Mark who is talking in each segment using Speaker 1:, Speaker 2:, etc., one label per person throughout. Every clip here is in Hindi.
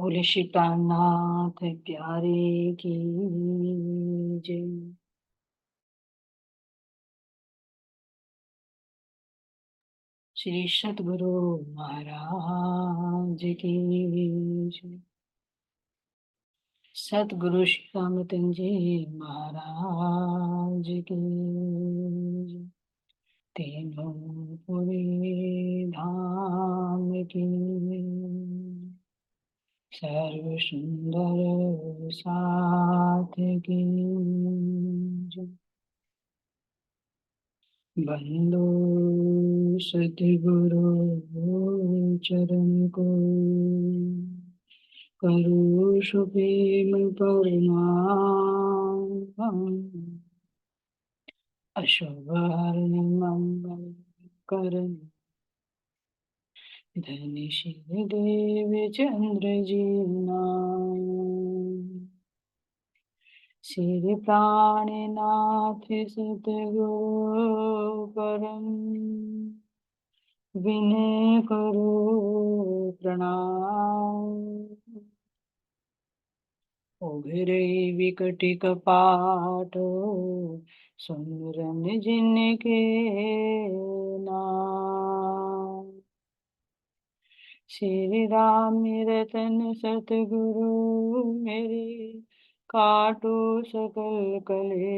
Speaker 1: बोले श्री प्राणनाथ प्यारे की जय। श्री सतगुरु महाराज की जय। सतगुरु श्री रामतन जी महाराज की जय। तीनों पुरी धाम की सर्व सुंदर साथ की जय। बंदो सतगुरु चरण को करो सुप्रीम परमात्म अशुभ हरण मंगल करण धनि श्री देव चंद्र जी नाम श्री प्राणनाथ सतगुरु परम विनय करो प्रणाम। उघरे विकट कपाट सुमिरन जिनके नाम श्री राम रतन सतगुरु मेरे काटो सकल कलेश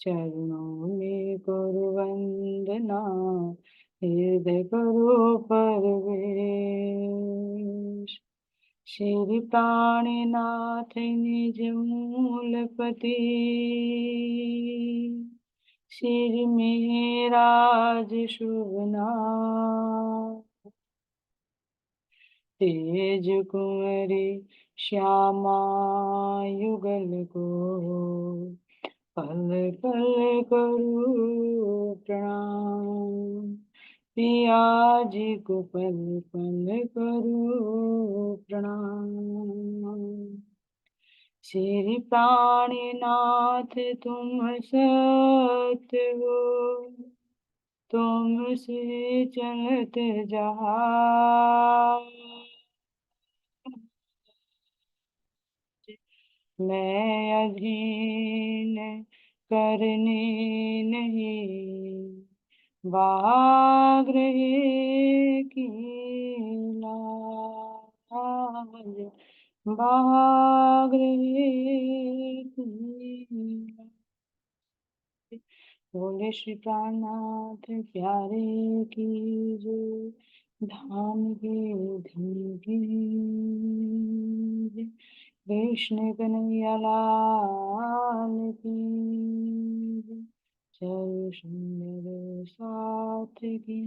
Speaker 1: चरणों में करो वंदना हृदय करो परवेश श्री प्राणनाथ निज मूलपति श्री मेहराज शुभ नाम तेज कुंवरी श्यामा युगल को पल पल करूं प्रणाम पिया जी को पल पल करूं प्रणाम। श्री प्राणनाथ तुम सत्य हो तुमसे चलत जहां मैं अधीन करने नहीं वाग्रहे की लाज वाग्रहे की लाज। बोले श्री प्राणनाथ प्यारे की जय। धाम के धन की जय। कृष्ण कन्हैया लाल की जय। चल सुंदर साथ की।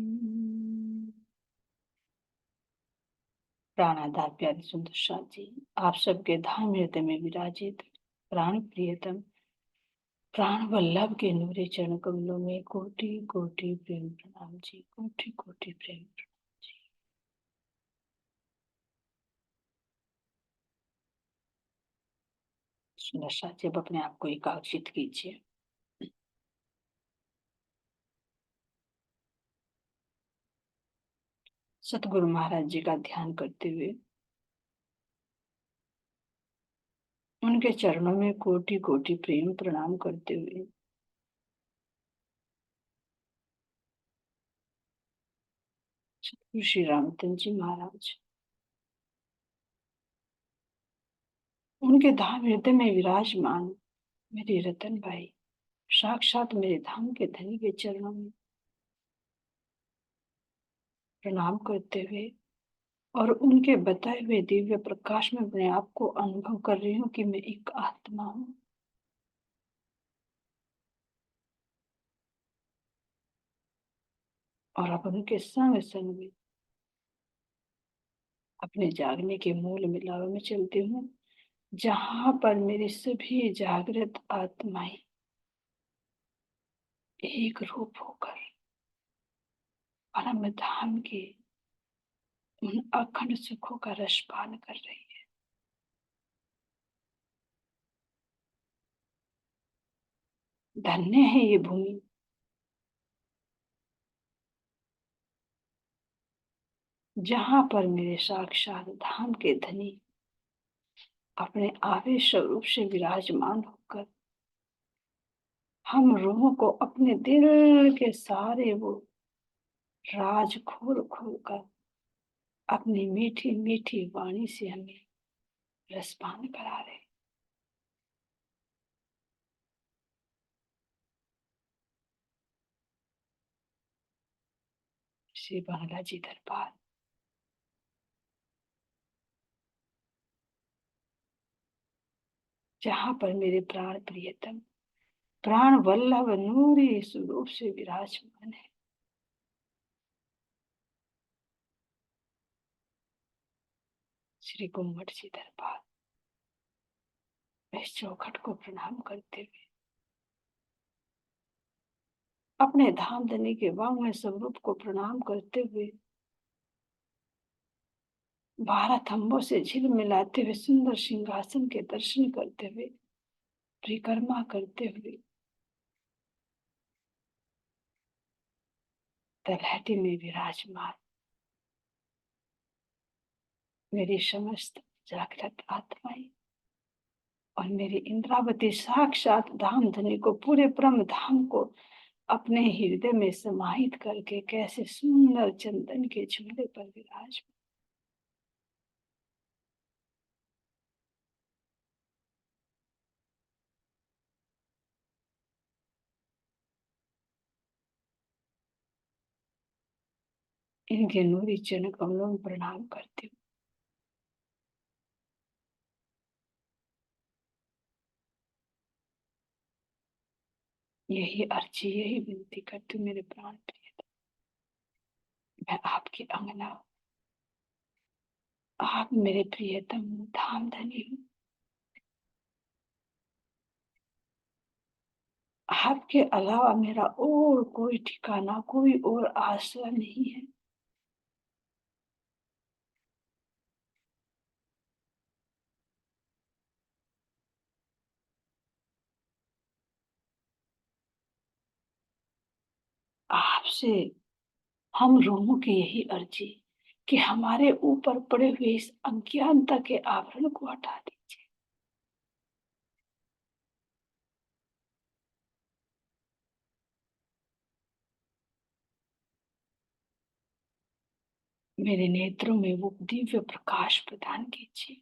Speaker 1: प्राणाधार प्यारे सुंदर साथ जी, आप सबके धाम हृदय में विराजित प्राण प्रियतम प्राण वल्लभ के नूरे चरण कमलों में कोटि कोटि प्रेम प्रणाम जी, कोटि कोटि प्रेम प्रणाम जी। सुंदर साथ जी, अब अपने आप को एकाग्रचित कीजिए। सतगुरु महाराज जी का ध्यान करते हुए उनके चरणों में कोटि कोटि प्रेम प्रणाम करते हुए सतगुरु श्री रामचंद्र जी महाराज उनके धाम हृदय में विराजमान मेरे रतन भाई साक्षात मेरे धाम के धनी के चरणों में प्रणाम करते हुए और उनके बताए हुए दिव्य प्रकाश में अपने आप को अनुभव कर रही हूँ कि मैं एक आत्मा हूँ और अब उनके संग संग में अपने जागने के मूल मिलाव में चलती हूँ, जहां पर मेरी सभी जागृत आत्माएं एक रूप होकर परम धाम के उन अखंड सुखों का रसपान कर रही है। धन्य है ये भूमि, जहां पर मेरे साक्षात धाम के धनी अपने आवेश स्वरूप से विराजमान होकर हम रूहों को अपने दिल के सारे वो राज खोल खोल कर अपनी मीठी मीठी वाणी से हमें रसपान करा रहे। श्री बांग्ला जी दरबार, जहां पर मेरे प्राण प्रियतम प्राण वल्लभ नूरी स्वरूप से विराजमान है। श्री गुम्मट जी दरबार, इस चौखट को प्रणाम करते हुए अपने धाम धनी के वांग्मय स्वरूप को प्रणाम करते हुए 12 थंबों से झिल मिलाते हुए सुंदर सिंहासन के दर्शन करते हुए परिक्रमा करते हुए तलहटी में विराजमान मेरी समस्त जागृत आत्माएं और मेरी इंद्रावती साक्षात धाम धनी को पूरे ब्रह्म धाम को अपने हृदय में समाहित करके कैसे सुंदर चंदन के झूले पर विराज। इनके नूरी चरण कमलों में प्रणाम करती हूँ। यही अर्जी, यही विनती करती हूँ मेरे प्राण प्रिय, मैं आपकी अंगना, आप मेरे प्रियतम धाम धनी हूँ। आपके अलावा मेरा और कोई ठिकाना, कोई और आसरा नहीं है। आपसे हम रूहों की यही अर्जी कि हमारे ऊपर पड़े हुए इस अज्ञानता के आवरण को हटा दीजिए। मेरे नेत्रों में वो दिव्य प्रकाश प्रदान कीजिए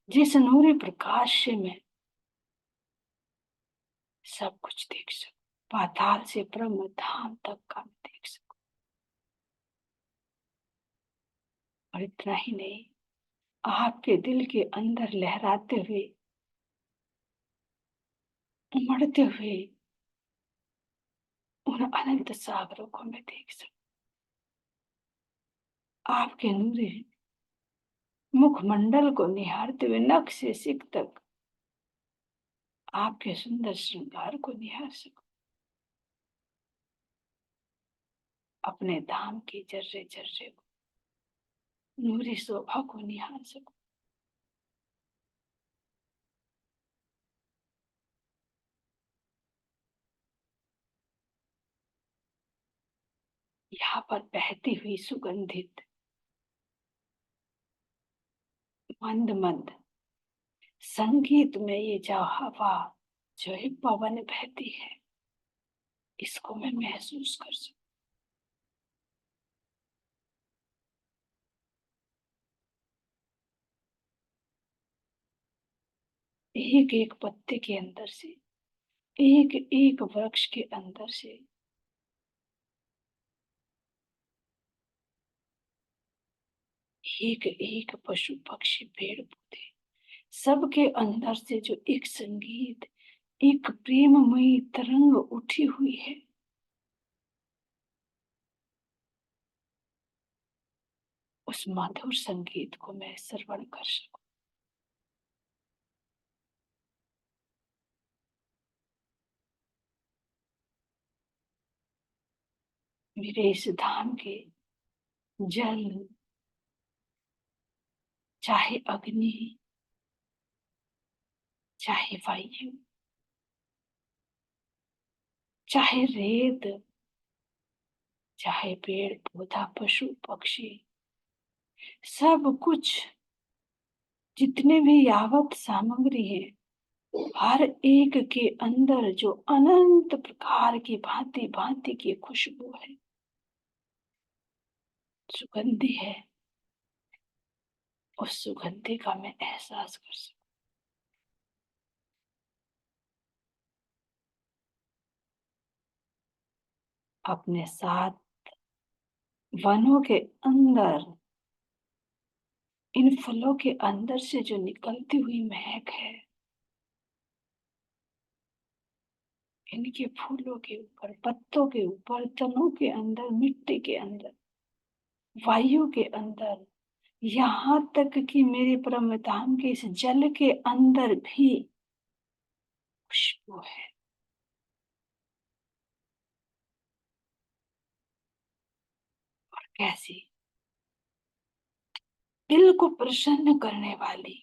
Speaker 1: जिस नूरी प्रकाश से मैं सब कुछ देख सकूं, पाताल से ब्रह्म धाम तक का मैं देख सकूं। और इतना ही नहीं, आपके दिल के अंदर लहराते हुए, उमड़ते हुए उन अनंत सागरों को मैं देख सकूं। आपके नूरी मुखमंडल को निहारते हुए नख से सिख तक आपके सुंदर श्रृंगार को निहार सकूं। अपने धाम की जर्रे जर्रे को, नूरी शोभा को निहार सकूं। यहाँ पर बहती हुई सुगंधित मंद मंद संगीत में ये जो हवा, जो है पवन बहती है, इसको मैं महसूस कर सकूं। एक एक पत्ते के अंदर से, एक एक वृक्ष के अंदर से एक एक पशु पक्षी पेड़ पौधे, सबके अंदर से जो एक संगीत, एक प्रेममयी तरंग उठी हुई है, उस मधुर संगीत को मैं श्रवण कर सकूं। मेरे इस धाम के जल, चाहे अग्नि, चाहे वायु, चाहे रेत, चाहे पेड़ पौधा, पशु पक्षी, सब कुछ जितने भी यावत सामग्री है, हर एक के अंदर जो अनंत प्रकार की भांति भांति की खुशबू है, सुगंधी है, उस सुगंधी का मैं एहसास कर सकूं। अपने साथ वनों के अंदर, इन फलों के अंदर से जो निकलती हुई महक है, इनके फूलों के ऊपर, पत्तों के ऊपर, तनों के अंदर, मिट्टी के अंदर, वायु के अंदर, यहाँ तक कि मेरे परम धाम के इस जल के अंदर भी खुशबू है। और कैसी, दिल को प्रसन्न करने वाली,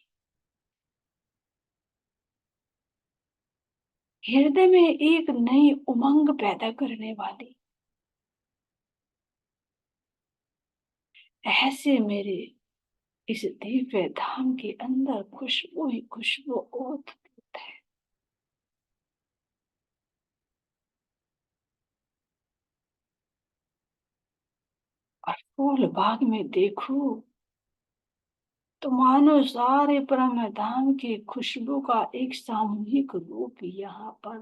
Speaker 1: हृदय में एक नई उमंग पैदा करने वाली, ऐसे मेरे इस दिव्य धाम के अंदर खुशबू ही खुशबू ओत-प्रोत है। और फूल बाग में देखूं तो मानो सारे परम धाम की खुशबू का एक सामूहिक रूप यहाँ पर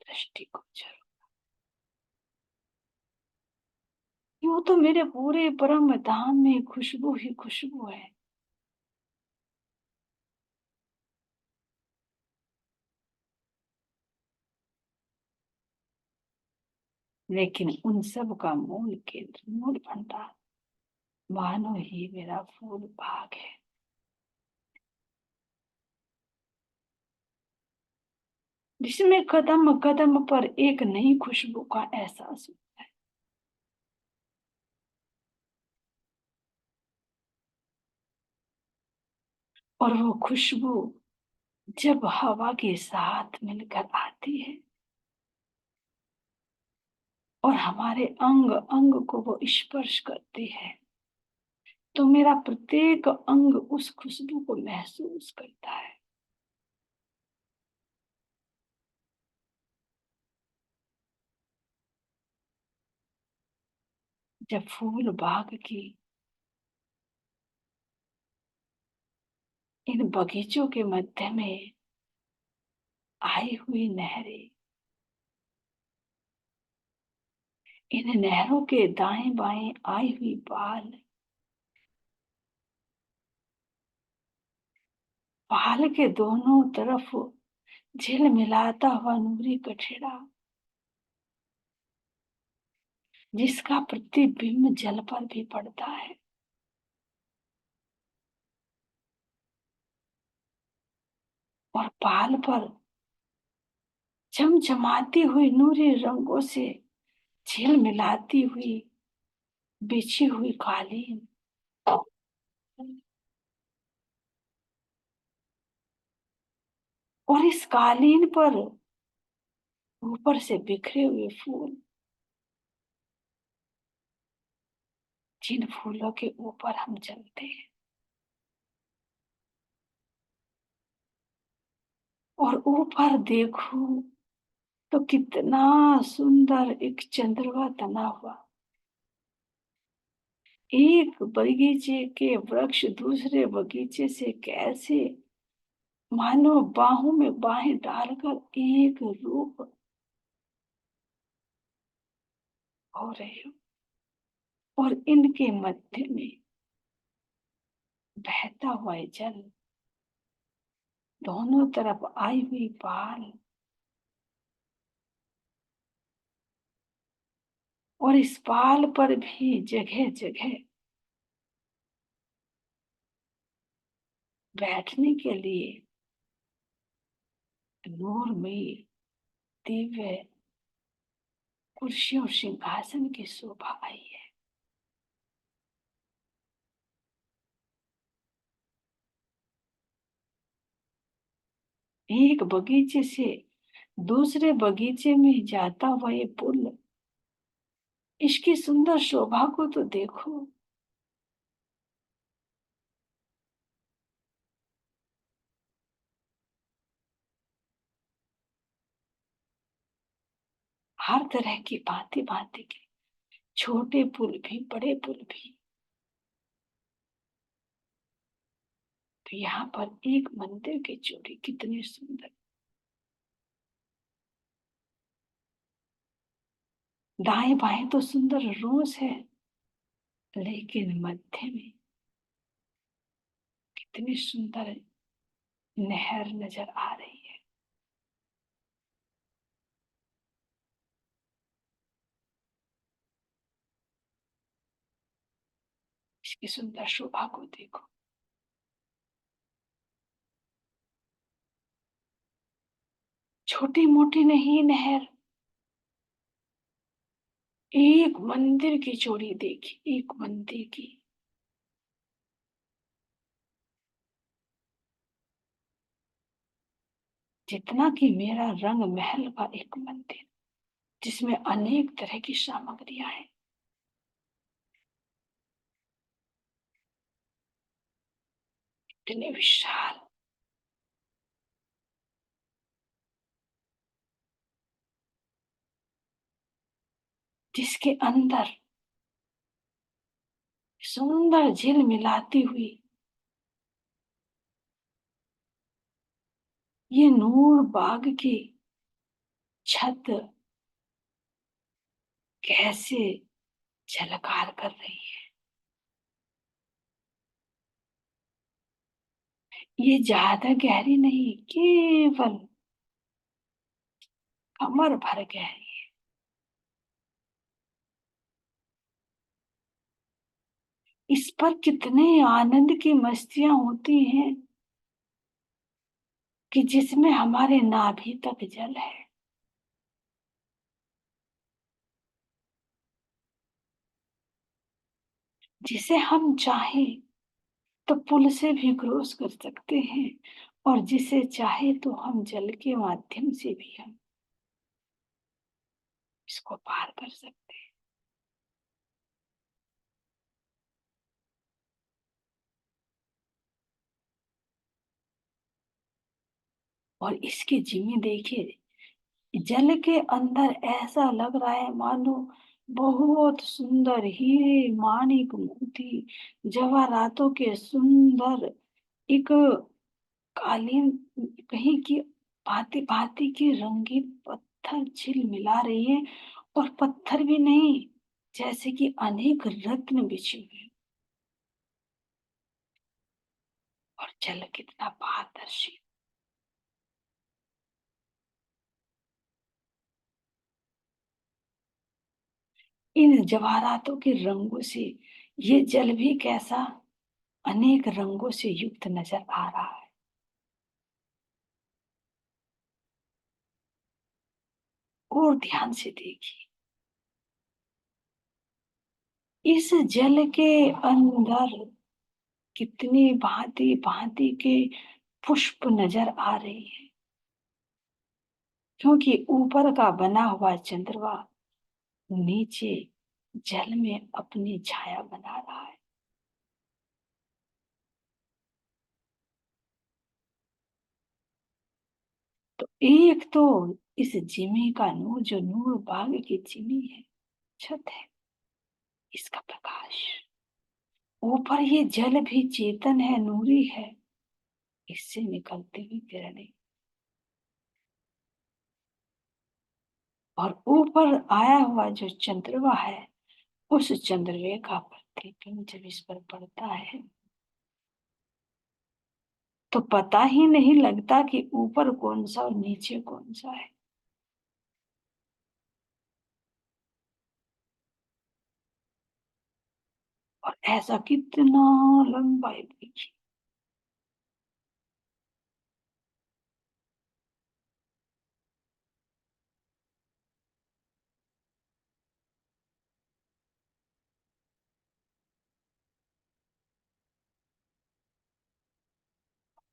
Speaker 1: दृष्टिगोचर। यूं तो मेरे पूरे परम धाम में खुशबू ही खुशबू है, लेकिन उन सब का मूल केंद्र, मूल भंडार मानो ही मेरा फूल बाग है, जिसमें कदम कदम पर एक नई खुशबू का एहसास होता है। और वो खुशबू जब हवा के साथ मिलकर आती है और हमारे अंग अंग को वो स्पर्श करती है, तो मेरा प्रत्येक अंग उस खुशबू को महसूस करता है। जब फूल बाग की इन बगीचों के मध्य में आई हुई नहरें, इन नहरों के दाएं बाएं आई हुई पाल, पाल के दोनों तरफ झिलमिलाता हुआ नूरी कठेड़ा, जिसका प्रतिबिंब जल पर भी पड़ता है, और पाल पर चमचमाती हुई नूरी रंगों से झिलमिलाती हुई बिछी हुई कालीन, और इस कालीन पर ऊपर से बिखरे हुए फूल, जिन फूलों के ऊपर हम चलते हैं, और ऊपर देखूं तो कितना सुंदर एक चंद्रमा तना हुआ। एक बगीचे के वृक्ष दूसरे बगीचे से कैसे मानो बाहों में बाहें डालकर एक रूप हो रहे हो, और इनके मध्य में बहता हुआ ये जल, दोनों तरफ आई हुई पाल, और इस पाल पर भी जगह जगह बैठने के लिए नूरमयी दिव्य कुर्सी और सिंहासन की शोभा आई है। एक बगीचे से दूसरे बगीचे में जाता हुआ ये पुल, इसकी सुंदर शोभा को तो देखो। हर तरह की भांति भांति के छोटे पुल भी बड़े पुल भी। तो यहाँ पर एक मंदिर की चोरी कितनी सुंदर, दाएं बाएं तो सुंदर रोज है, लेकिन मध्य में कितनी सुंदर नहर नजर आ रही है। इसकी सुंदर शोभा को देखो। छोटी मोटी नहीं नहर, एक मंदिर की चोरी देखी, एक मंदिर की। जितना कि मेरा रंग महल का एक मंदिर, जिसमें अनेक तरह की सामग्रियां हैं, इतने विशाल, जिसके अंदर सुंदर झिल मिलाती हुई ये नूर बाग की छत कैसे झलकार कर रही है। ये ज्यादा गहरी नहीं, केवल कमर भर गहरी। इस पर कितने आनंद की मस्तियां होती हैं कि जिसमें हमारे नाभि तक जल है। जिसे हम चाहें तो पुल से भी क्रॉस कर सकते हैं, और जिसे चाहे तो हम जल के माध्यम से भी हम इसको पार कर सकते हैं। और इसके जिम्मे देखिए, जल के अंदर ऐसा लग रहा है मानो बहुत सुंदर हीरे माणिक मोती जवाहरातों के सुंदर एक कालीन, कहीं की भांति भांति के रंगीन पत्थर झिल मिला रही है। और पत्थर भी नहीं, जैसे कि अनेक रत्न बिछे हुए। और जल कितना पारदर्शी, इन जवाहरातों के रंगों से ये जल भी कैसा अनेक रंगों से युक्त नजर आ रहा है। और ध्यान से देखिए, इस जल के अंदर कितनी भांति भांति के पुष्प नजर आ रही है, क्योंकि ऊपर का बना हुआ चंद्रमा नीचे जल में अपनी छाया बना रहा है। तो एक तो इस जिमी का नूर, जो नूर बाग की जिमी है, छत है, इसका प्रकाश, ऊपर ये जल भी चेतन है, नूरी है, इससे निकलती हुई किरणें, और ऊपर आया हुआ जो चंद्रमा है, उस चंद्रमा का प्रतिबिंब जब इस पर पड़ता है तो पता ही नहीं लगता कि ऊपर कौन सा और नीचे कौन सा है। और ऐसा कितना लंबा है देखिए।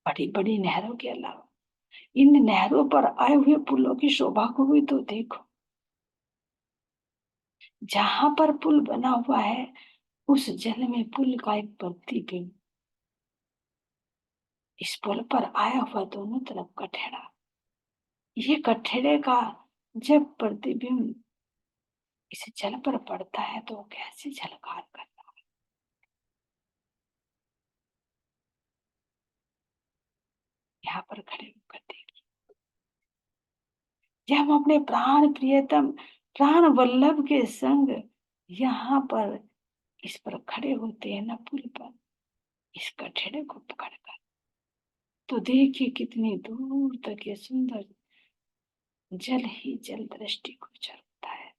Speaker 1: बड़ी बड़ी नहरों के अलावा इन नहरों पर आए हुए पुलों की शोभा को भी तो देखो। जहां पर पुल बना हुआ है, उस जल में पुल का एक प्रतिबिंब, इस पुल पर आया हुआ दोनों तरफ कठेड़ा, ये कठेड़े का जब प्रतिबिंब इसे जल पर पड़ता है तो कैसे झलकार करता है। यहाँ पर खड़े होकर देखिए, जब हम अपने प्राण प्रियतम प्राण वल्लभ के संग यहाँ पर इस पर खड़े होते हैं ना पुल पर, इस कठड़े को पकड़कर, तो देखिए कितनी दूर तक ये सुंदर जल ही जल दृष्टि गोचर होता है।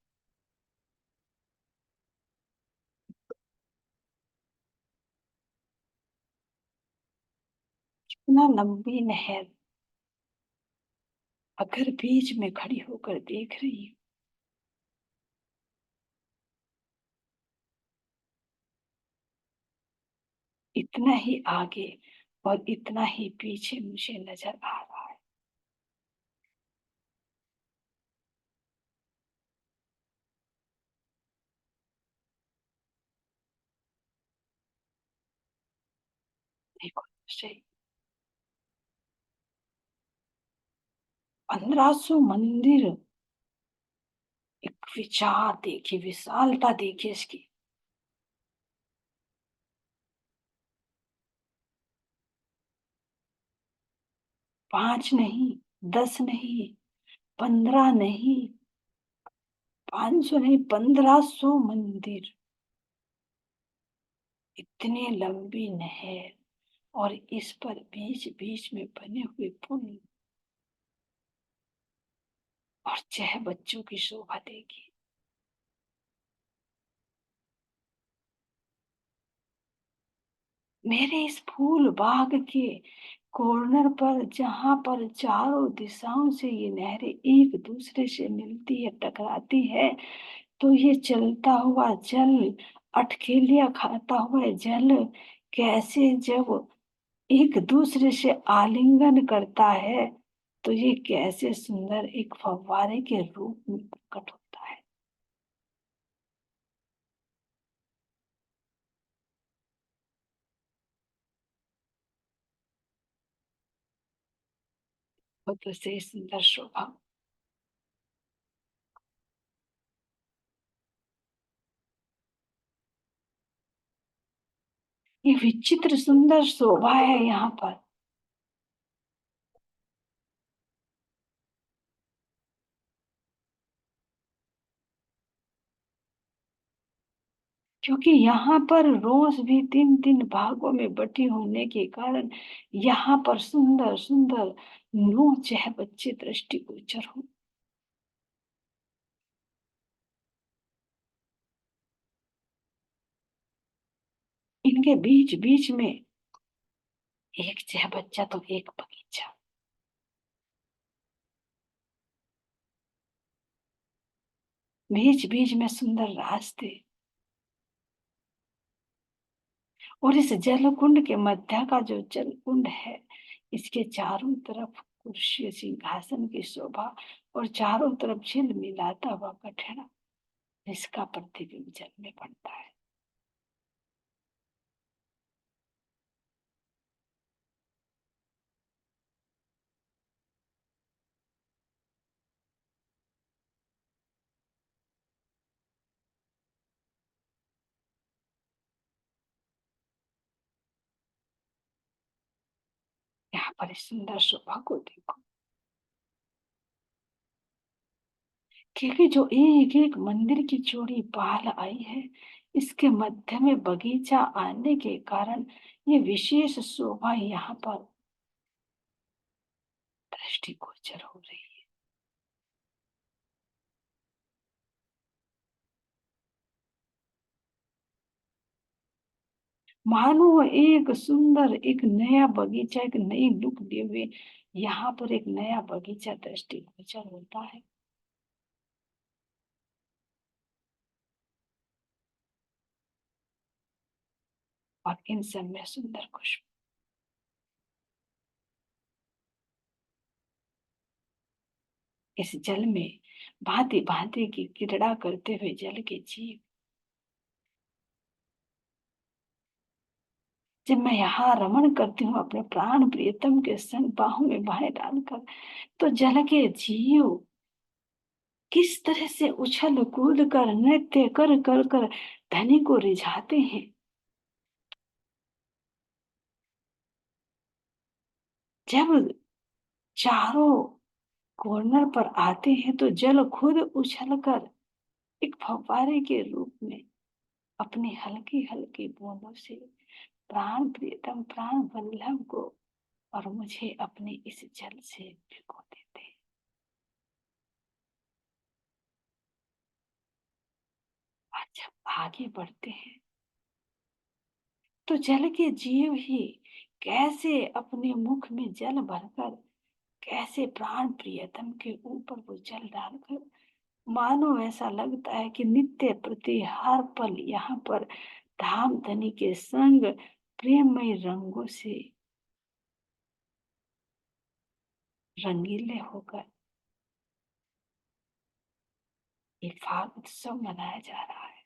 Speaker 1: इतना लंबी नहर अगर बीच में खड़ी होकर देख रही हूँ, इतना ही आगे और इतना ही पीछे मुझे नजर आ रहा है। देखो तो सही, 1500 मंदिर, एक विचार देखिए, विशालता देखिए इसकी। 5 नहीं, 10 नहीं, 15 नहीं, 500 नहीं, 1500 मंदिर, इतनी लंबी नहर, और इस पर बीच बीच में बने हुए पुल, और 6 बच्चों की शोभा देखिए। मेरे इस फूल बाग के कॉर्नर पर, जहां पर चारों दिशाओं से ये नहरें एक दूसरे से मिलती है, टकराती है, तो ये चलता हुआ जल, अटखेलियां खाता हुआ जल, कैसे जब एक दूसरे से आलिंगन करता है, तो ये कैसे सुंदर एक फव्वारे के रूप में प्रकट होता है। बहुत से सुंदर शोभा, ये विचित्र सुंदर शोभा है यहाँ पर, क्योंकि यहाँ पर रोज भी 3 3 भागों में बटी होने के कारण यहाँ पर सुंदर सुंदर 9 6 बच्चे दृष्टिगोचर हो। इनके बीच बीच में एक 6 बच्चा तो एक बगीचा, बीच बीच में सुंदर रास्ते, और इस जल कुंड के मध्य का जो जल कुंड है, इसके चारों तरफ कुर्सी सिंहासन की शोभा, और चारों तरफ झिल मिलाता हुआ कठड़ा, इसका प्रतिबिंब जल में पड़ता है। यहाँ पर इस सुंदर शोभा को देखो, क्योंकि जो एक एक मंदिर की चौड़ी पाल आई है, इसके मध्य में बगीचा आने के कारण ये विशेष शोभा यहाँ पर दृष्टिगोचर हो रही है। मानो एक सुंदर, एक नया बगीचा, एक नई लुक लिए हुए यहाँ पर एक नया बगीचा दृष्टिगोचर होता है। और इन सब में सुंदर खुशबू, इस जल में भांति भांति की क्रीड़ा करते हुए जल के जीव, जब मैं यहाँ रमण करती हूँ अपने प्राण प्रियतम के संग बाहों में बाहें डालकर, तो जल के जीव किस तरह से उछल कूद कर नृत्य कर कर कर धनी को रिझाते हैं। जब चारों कॉर्नर पर आते हैं तो जल खुद उछलकर एक फव्वारे के रूप में अपनी हल्की हल्की बूंदों से प्राण प्रियतम प्राण वल्लभ को और मुझे अपने इस जल से भिगो देते हैं। और जब आगे बढ़ते हैं तो जल के जीव ही कैसे अपने मुख में जल भरकर कैसे प्राण प्रियतम के ऊपर वो जल डालकर मानो ऐसा लगता है कि नित्य प्रति हर पल यहाँ पर धाम धनी के संग प्रेममय रंगों से रंगीले होकर एक फाग उत्सव मनाया जा रहा है।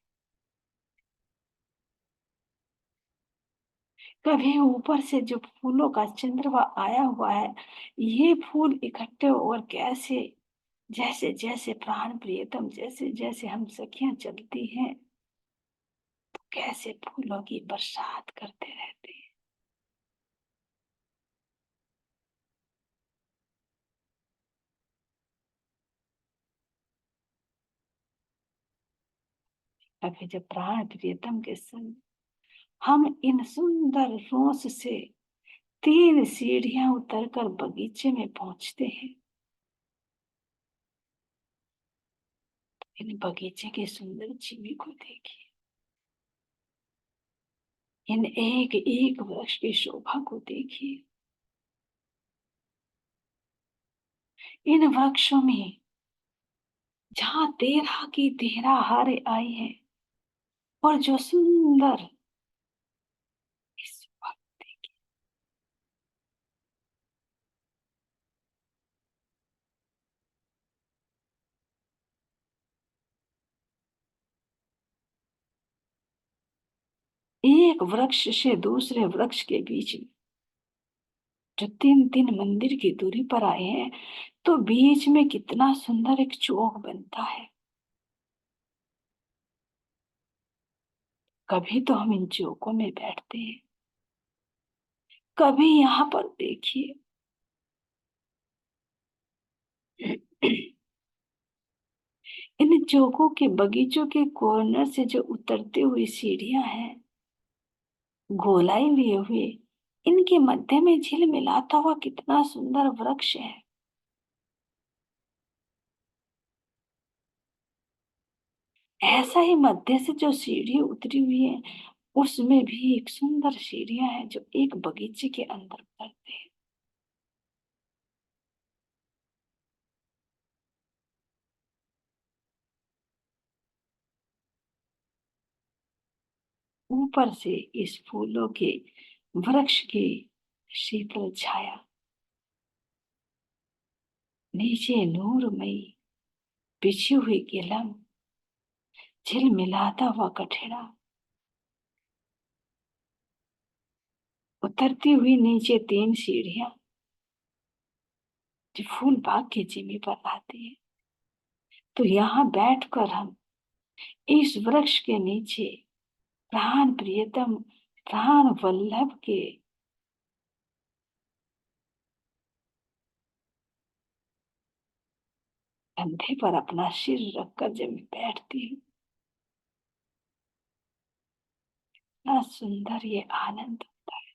Speaker 1: कभी ऊपर से जो फूलों का चंद्रमा आया हुआ है, ये फूल इकट्ठे और कैसे जैसे जैसे प्राण प्रियतम जैसे जैसे हम सखियां चलती हैं तो कैसे फूलों की बरसात करते रहते हैं। कभी जब प्राण प्रियतम के संग हम इन सुंदर रोस से 3 सीढ़ियां उतरकर बगीचे में पहुंचते हैं। इन बगीचे के सुंदर जीवी को देखिए, इन एक एक वृक्ष की शोभा को देखिए। इन वृक्षों में जहाँ 13 की 13 हारें आई हैं और जो सुंदर इस वक्त देखिए, एक वृक्ष से दूसरे वृक्ष के बीच में जो 3 3 मंदिर की दूरी पर आए हैं तो बीच में कितना सुंदर एक चौक बनता है। कभी तो हम इन चौकों में बैठते हैं, कभी यहाँ पर देखिए इन चौकों के बगीचों के कॉर्नर से जो उतरती हुई सीढ़ियां हैं गोलाई लिए हुए, इनके मध्य में झिलमिलाता हुआ कितना सुंदर वृक्ष है। ऐसा ही मध्य से जो सीढ़ी उतरी हुई है उसमें भी एक सुंदर सीढ़ियां हैं जो एक बगीचे के अंदर उतरते हैं। ऊपर से इस फूलों के वृक्ष की शीतल छाया, नीचे नूरमयी बिछी हुई गिलम, झिलमिलाता हुआ कठेड़ा, उतरती हुई नीचे 3 सीढ़ियां जो फूल बाग के जिमी पर आती है। तो यहाँ बैठकर हम इस वृक्ष के नीचे प्राण प्रियतम प्राण वल्लभ के कंधे पर अपना सिर रखकर जब मैं बैठती हूँ, इतना सुंदर ये आनंद होता है।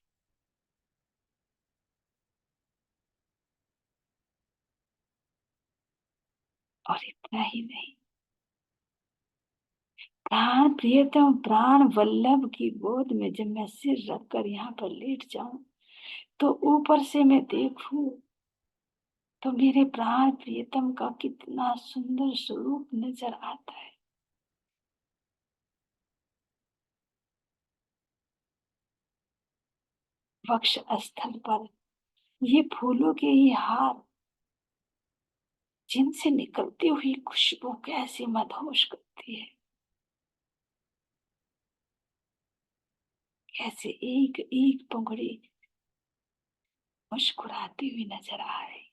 Speaker 1: और इतना ही नहीं, प्राण प्रियतम प्राण वल्लभ की गोद में जब मैं सिर रखकर यहाँ पर लेट जाऊं तो ऊपर से मैं देखूं तो मेरे प्राण प्रियतम का कितना सुंदर स्वरूप नजर आता है। वक्ष स्थल पर ये फूलों के ही हार जिनसे निकलती हुई खुशबू कैसी मदहोश करती है, कैसे एक एक पंखुड़ी मुस्कुराती हुई नजर आ रही है।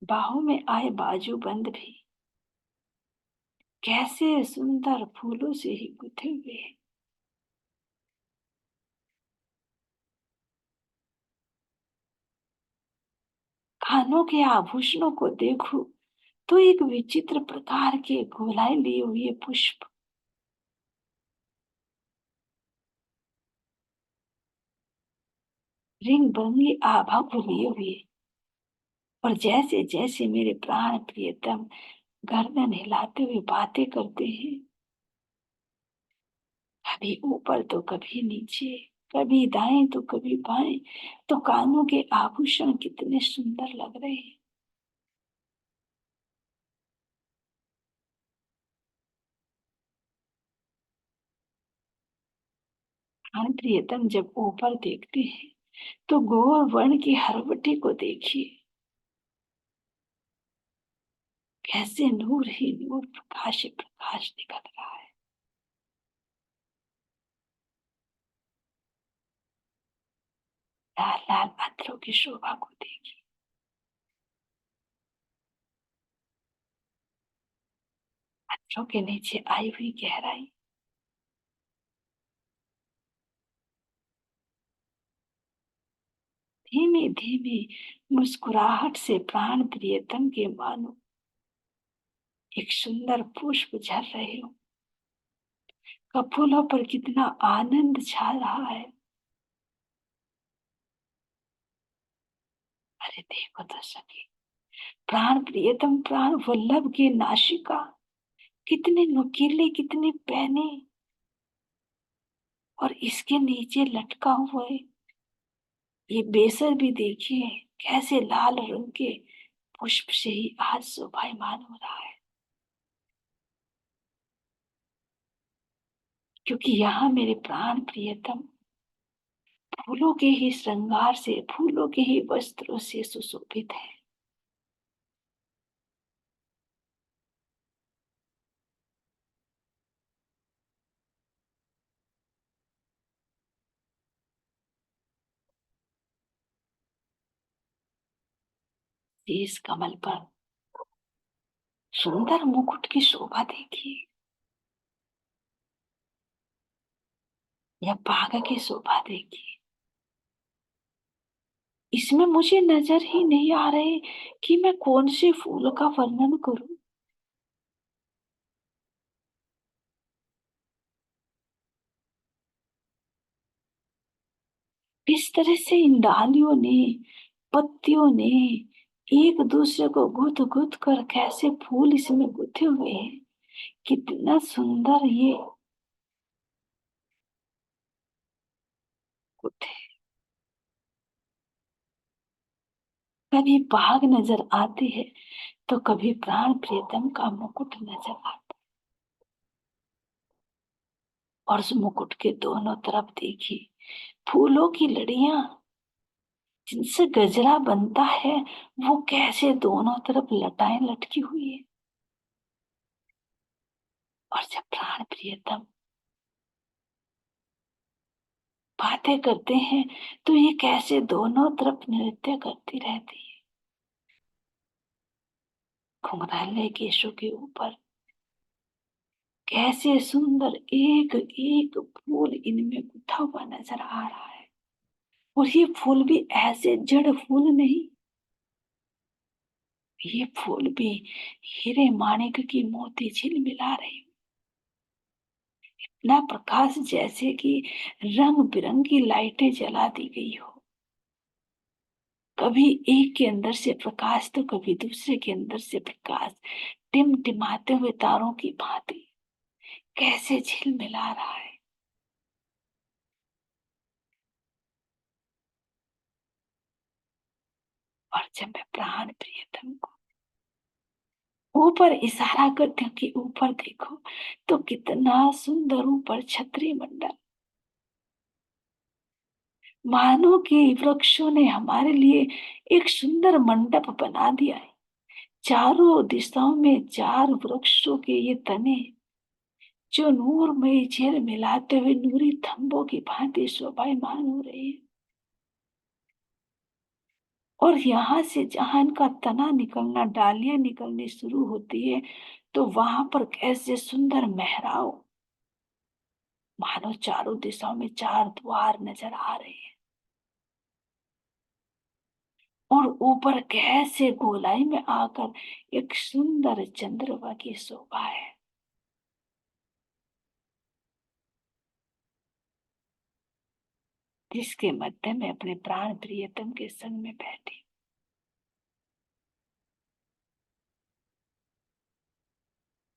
Speaker 1: बाहों में आए बाजूबंद भी कैसे सुंदर फूलों से ही गुथे हुए हैं। कानों के आभूषणों को देखो तो एक विचित्र प्रकार के गोलाई लिए हुए पुष्प, रिंग बिरंगी आभा को लिए हुए। और जैसे जैसे मेरे प्राण प्रियतम गर्दन हिलाते हुए बातें करते हैं, कभी ऊपर तो कभी नीचे, कभी दाएं तो कभी बाएं, तो कानों के आभूषण कितने सुंदर लग रहे हैं। प्राण प्रियतम जब ऊपर देखते हैं तो गौर वर्ण की हरवटी को देखिए, कैसे नूर ही नूर, प्रकाश ही प्रकाश निकल रहा है। लाल लाल अत्रों की शोभा को देखिए, अत्रों के नीचे आई हुई गहराई। धीमे धीमे मुस्कुराहट से प्राण प्रियतम के मानो एक सुंदर पुष्प झर रहे हो। फूलों पर कितना आनंद छा रहा है। अरे देखो तो सखी, प्राण प्रियतम प्राण वल्लभ की नासिका कितने नुकीले, कितने पैने, और इसके नीचे लटका हुआ है ये बेसर भी देखिए, कैसे लाल रंग के पुष्प से ही आज शोभायमान हो रहा है। क्योंकि यहाँ मेरे प्राण प्रियतम फूलों के ही श्रृंगार से, फूलों के ही वस्त्रों से सुशोभित है। शीश कमल पर सुंदर मुकुट की शोभा देखिए, या बाग की शोभा देखिए। इसमें मुझे नजर ही नहीं आ रहे कि मैं कौन से फूल का वर्णन करूं। इस तरह से इन डालियों ने, पत्तियों ने एक दूसरे को गुथ गुथ कर कैसे फूल इसमें गुथे हुए हैं। कितना सुंदर ये गुथे। कभी बाग नजर आती है तो कभी प्राण प्रियतम का मुकुट नजर आता। और उस मुकुट के दोनों तरफ देखिए फूलों की लड़ियां, जिनसे गजरा बनता है, वो कैसे दोनों तरफ लटाएं लटकी हुई है। और जब प्राण प्रियतम बातें करते हैं तो ये कैसे दोनों तरफ नृत्य करती रहती है। घुंघराले केशों के ऊपर कैसे सुंदर एक एक फूल इनमें गुथा हुआ नजर आ रहा है। और ये फूल भी ऐसे जड़ फूल नहीं, ये फूल भी हीरे माणिक की मोती झिलमिला रहे, ना प्रकाश जैसे कि रंग बिरंगी लाइटें जला दी गई हो। कभी एक के अंदर से प्रकाश तो कभी दूसरे के अंदर से प्रकाश, टिमटिमाते हुए तारों की भांति कैसे झिलमिला रहा है। और जब मैं प्राण प्रियतम को ऊपर इशारा करती हूँ कि ऊपर देखो, तो कितना सुंदर ऊपर छतरी मंडल, मानो कि वृक्षों ने हमारे लिए एक सुंदर मंडप बना दिया है। चारों दिशाओं में चार वृक्षों के ये तने जो नूरमय झिल मिलाते हुए नूरी थंबों की भांति शोभायमान हो रही है। और यहाँ से जहां इनका तना निकलना, डालियां निकलनी शुरू होती है, तो वहां पर कैसे सुंदर मेहराव, मानो चारों दिशाओं में चार द्वार नजर आ रहे हैं। और ऊपर कैसे गोलाई में आकर एक सुंदर चंद्रमा की शोभा है, जिसके मध्य में अपने प्राण प्रियतम के संग में बैठी।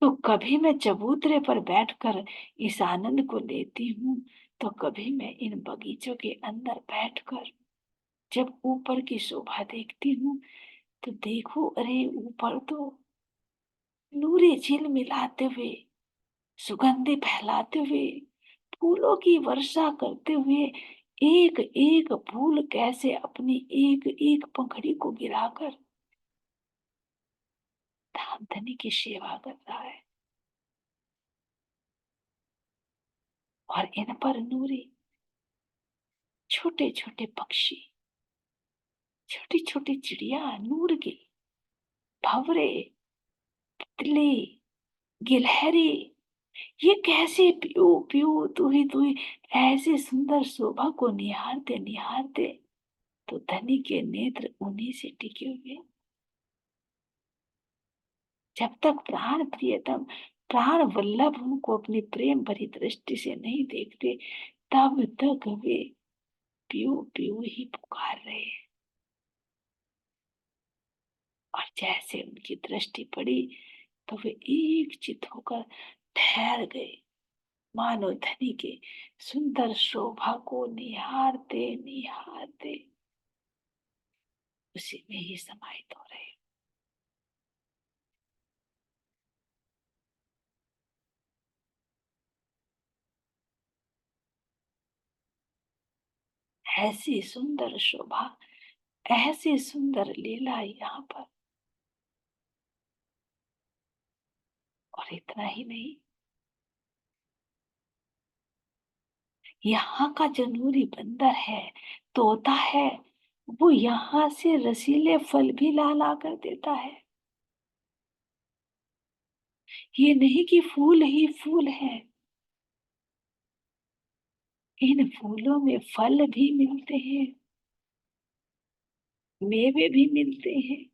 Speaker 1: तो कभी मैं चबूतरे पर बैठकर इस आनंद को लेती हूँ, तो कभी मैं इन बगीचों के अंदर बैठकर जब ऊपर की शोभा देखती हूँ, तो देखो, अरे ऊपर तो नूरे झिल मिलाते हुए, सुगंधि फैलाते हुए, फूलों की वर्षा करते हुए, एक एक फूल कैसे अपनी एक एक पंखड़ी को गिराकर धाम धनी की सेवा कर रहा है। और इन पर नूरे छोटे छोटे पक्षी, छोटी छोटी चिड़िया, नूर के भंवरे, तितली, गिलहरी, ये कैसे प्यू प्यू तू ही ऐसे सुंदर शोभा को निहारते निहारते, तो धनी के नेत्र उन्हीं से टिके हुए। जब तक प्राण प्रियतम, प्राण वल्लभ उनको अपनी प्रेम भरी दृष्टि से नहीं देखते, तब तक वे पीऊ पीऊ ही पुकार रहे हैं। और जैसे उनकी दृष्टि पड़ी, तो वे एक चित होकर ठहर गए, मानो धनी के सुंदर शोभा को निहारते निहारते उसी में ही समाहित हो रहे। ऐसी सुंदर शोभा, ऐसी सुंदर लीला यहाँ पर। और इतना ही नहीं, यहाँ का जो नूरी बंदर है, तोता है, वो यहाँ से रसीले फल भी ला ला कर देता है। ये नहीं कि फूल ही फूल है, इन फूलों में फल भी मिलते हैं, मेवे भी मिलते हैं।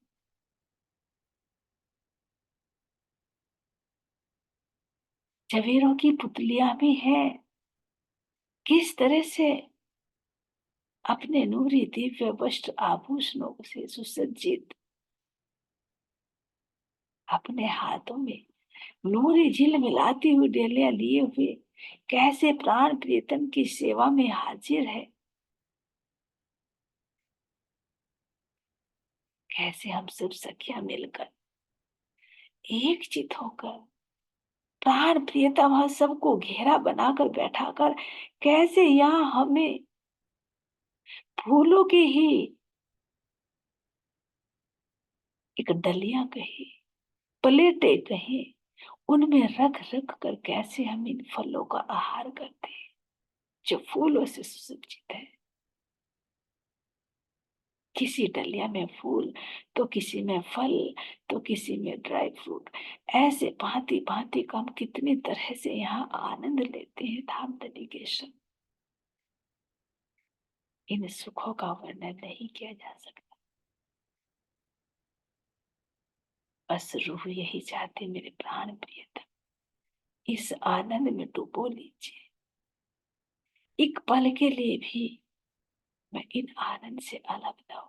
Speaker 1: जवेरों की पुतलियां भी हैं, किस तरह से अपने नूरी दिव्य वस्त्र आभूषणों से सुसज्जित, अपने हाथों में नूरी झिल मिलाती हुई डेलियां लिए हुए, कैसे प्राण प्रियतम की सेवा में हाजिर है। कैसे हम सब सखियां मिलकर एक चित होकर, प्राण प्रियतम हम सबको घेरा बनाकर बैठाकर, कैसे यहाँ हमें फूलों की ही एक डलियां कही, प्लेटें कही, उनमें रख रख कर कैसे हम इन फलों का आहार करते हैं, जो फूलों से सुसज्जित है। किसी डलिया में फूल, तो किसी में फल, तो किसी में ड्राई फ्रूट, ऐसे भांति भांति का हम कितनी तरह से यहाँ आनंद लेते हैं धामधनी के संग। इन सुखों का वर्णन नहीं किया जा सकता। बस रूह यही चाहती, मेरे प्राण प्रियतम, इस आनंद में डुबो लीजिए, एक पल के लिए भी मैं इन आनंद से अलग न हूं।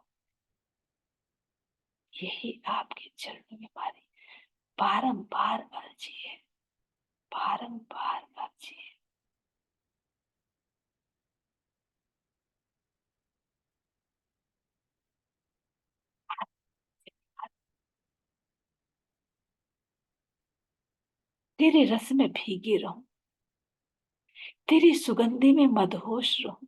Speaker 1: यही आपके चरणों में हमारी बारंबार अर्जी है, बारंबार अर्जी है। तेरे रस में भीगी रहूं, तेरी सुगंधि में मदहोश रहूं,